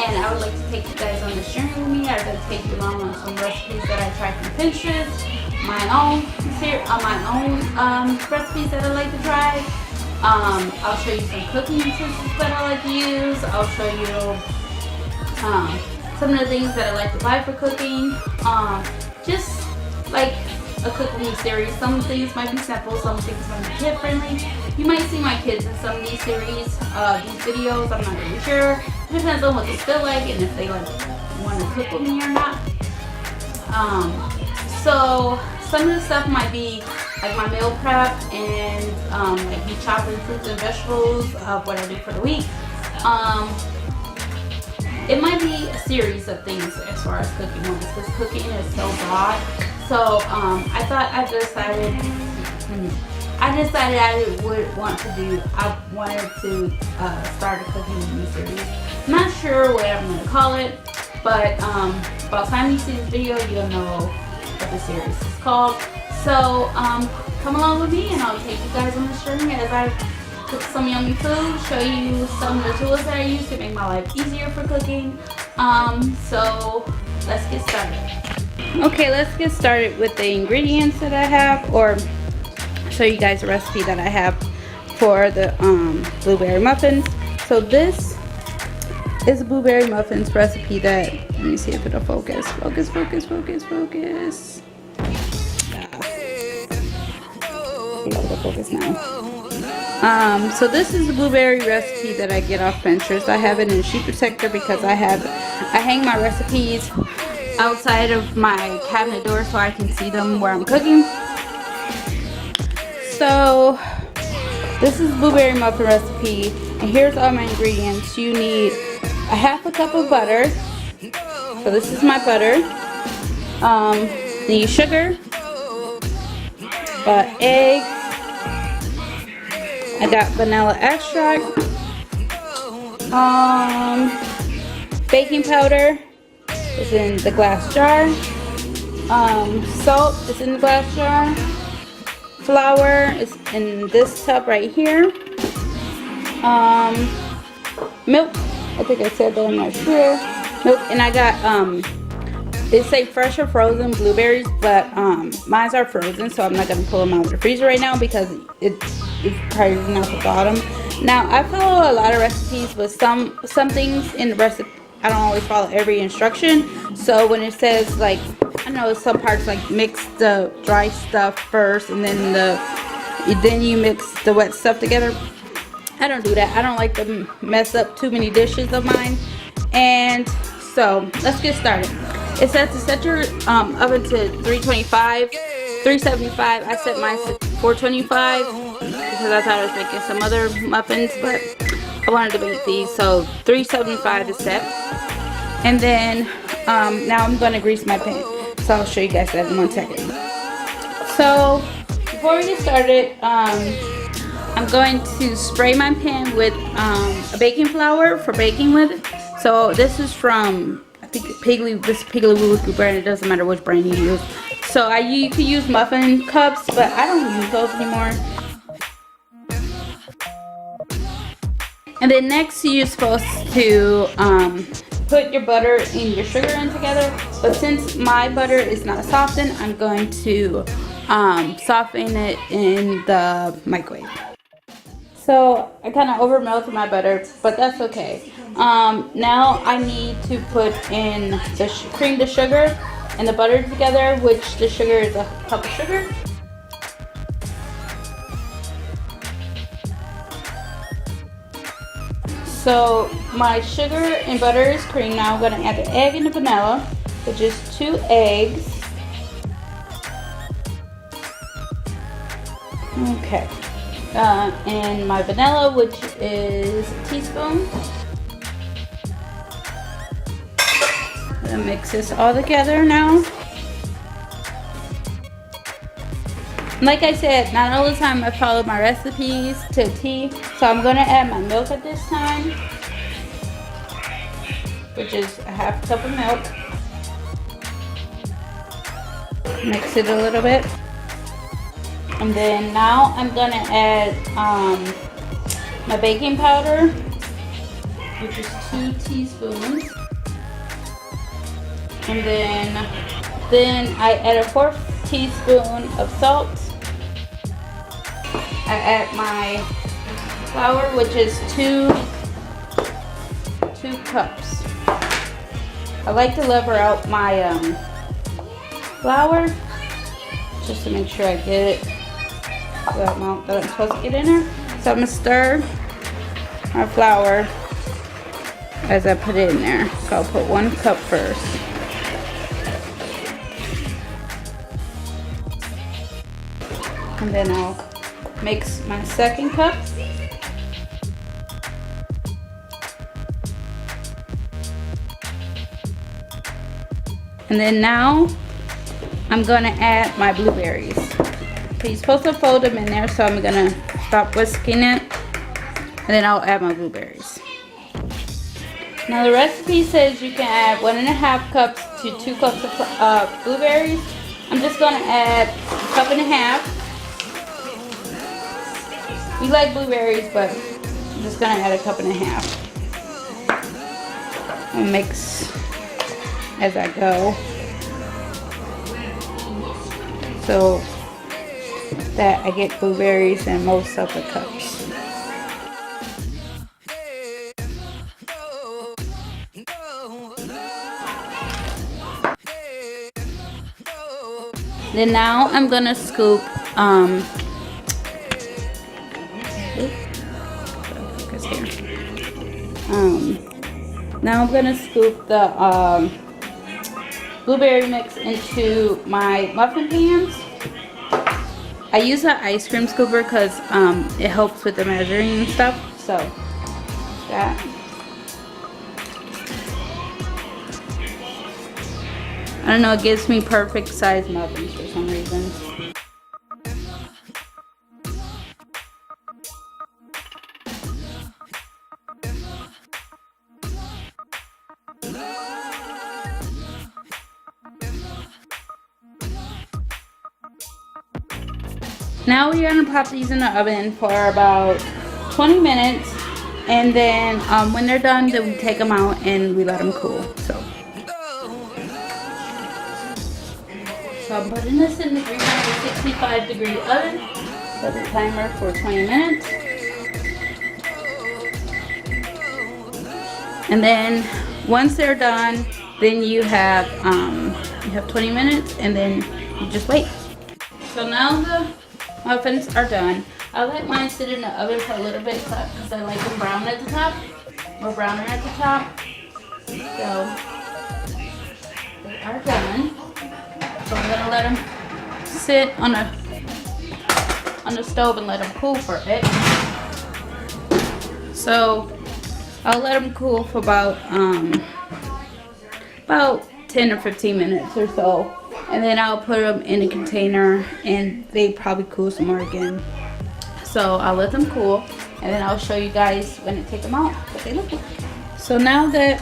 and I would like to take you guys on this journey with me. I'd like to take you along on some recipes that I tried from Pinterest, my own recipes that I like to try. I'll show you some cooking utensils that I like to use. I'll show you some of the things that I like to buy for cooking. Just like a cooking series. Some things might be simple, some things might be kid friendly. You might see my kids in some of these series, these videos. I'm not really sure. It depends on what they feel like and if they like want to cook with me or not. So some of the stuff might be like my meal prep and like me chopping fruits and vegetables of what I do for the week. It might be a series of things as far as cooking goes, because cooking is so broad. So I decided I wanted to start a cooking series. I'm not sure what I'm going to call it, but by the time you see this video, you'll know what the series is called. So come along with me and I'll take you guys on this journey as I cook some yummy food, show you some of the tools that I use to make my life easier for cooking. So let's get started. Okay, let's get started with the ingredients that I have, or show you guys a recipe that I have for the blueberry muffins. So this is a blueberry muffins recipe that, let me see if it'll focus. Focus. It'll focus now. So this is the blueberry recipe that I get off Pinterest. I have it in sheet protector because I hang my recipes outside of my cabinet door so I can see them where I'm cooking. So this is blueberry muffin recipe, and here's all my ingredients. You need a half a cup of butter. So this is my butter. Need sugar, egg. I got vanilla extract, baking powder is in the glass jar, salt is in the glass jar, flour is in this tub right here, milk, I think I said that, I'm not sure, milk, and I got, they say fresh or frozen blueberries, but mine are frozen, so I'm not going to pull them out of the freezer right now because it's probably not the bottom. Now, I follow a lot of recipes, but some things in the recipe, I don't always follow every instruction. So when it says, like, I know some parts like mix the dry stuff first and then you mix the wet stuff together, I don't do that. I don't like to mess up too many dishes of mine. And so let's get started. It says to set your oven to 375, 375. I set mine to 425 because I thought I was making some other muffins, but I wanted to make these, so 375 is set. And then now I'm going to grease my pan, so I'll show you guys that in 1 second. So before we get started, I'm going to spray my pan with a baking flour for baking with. So this is from, I think, Piggly Wiggly brand. It doesn't matter which brand you use. So you can use muffin cups, but I don't use those anymore. And then next you're supposed to put your butter and your sugar in together. But since my butter is not softened, I'm going to soften it in the microwave. So I kind of over melted my butter, but that's okay. Now I need to put in cream the sugar and the butter together, which the sugar is a cup of sugar. So my sugar and butter is creamed. Now I'm going to add the egg and the vanilla, which is 2 eggs. Okay. And my vanilla, which is a teaspoon. I'm going to mix this all together now. Like I said, not all the time I follow my recipes to a T, so I'm going to add my milk at this time, which is a half cup of milk. Mix it a little bit. And then now I'm going to add my baking powder. which is 2 teaspoons. And then I add a 1/4 teaspoon of salt. I add my flour, which is 2 cups. I like to lever out my flour just to make sure I get it the amount that I'm supposed to get in there. So I'm gonna stir my flour as I put it in there. So I'll put 1 cup first. And then I'll mix my 2nd cup. And then now I'm gonna add my blueberries. Okay, you're supposed to fold them in there, so I'm gonna stop whisking it. And then I'll add my blueberries. Now the recipe says you can add 1.5 cups to 2 cups of blueberries. I'm just gonna add 1.5 cups. We like blueberries, but I'm just gonna add 1.5 cups. I'll mix as I go, so that I get blueberries in most of the cups. Then now I'm gonna scoop now I'm gonna scoop the blueberry mix into my muffin pans. I use an ice cream scooper because it helps with the measuring and stuff. So that. I don't know, it gives me perfect size muffins for some reason. Now we're gonna pop these in the oven for about 20 minutes, and then when they're done, then we take them out and we let them cool. So I'm putting this in the 365-degree oven. Set the timer for 20 minutes. And then once they're done, then you have 20 minutes, and then you just wait. So now the muffins are done. I'll let mine sit in the oven for a little bit because I like them brown at the top, or browner at the top. So they are done. So I'm gonna let them sit on the stove and let them cool for a bit. So I'll let them cool for about 10 or 15 minutes or so, and then I'll put them in a container, and they probably cool some more again. So I'll let them cool, and then I'll show you guys when I take them out what they look like. So now that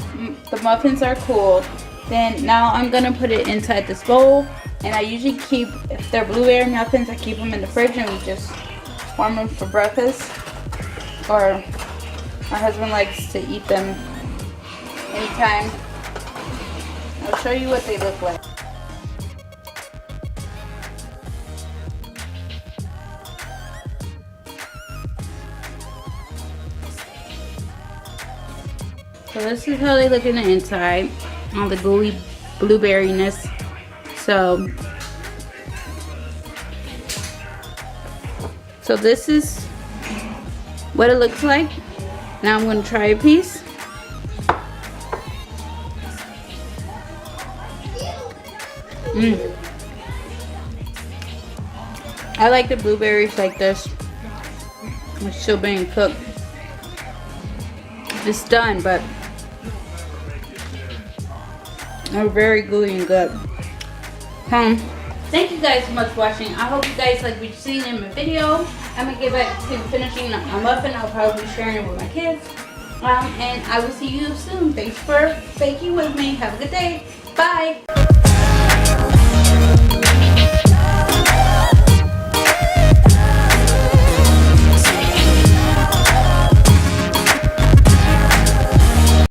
the muffins are cool, then now I'm gonna put it inside this bowl. And I usually keep, if they're blueberry muffins, I keep them in the fridge and we just warm them for breakfast. Or my husband likes to eat them anytime. I'll show you what they look like. So this is how they look in the inside, all the gooey blueberryness. So this is what it looks like. Now I'm going to try a piece. I like the blueberries like this. It's still being cooked. It's done, but they're very gooey and good. Thank you guys so much for watching. I hope you guys like what you've seen in my video. I'm going to get back to finishing my muffin. I'll probably be sharing it with my kids. And I will see you soon. Thanks for baking with me. Have a good day. Bye.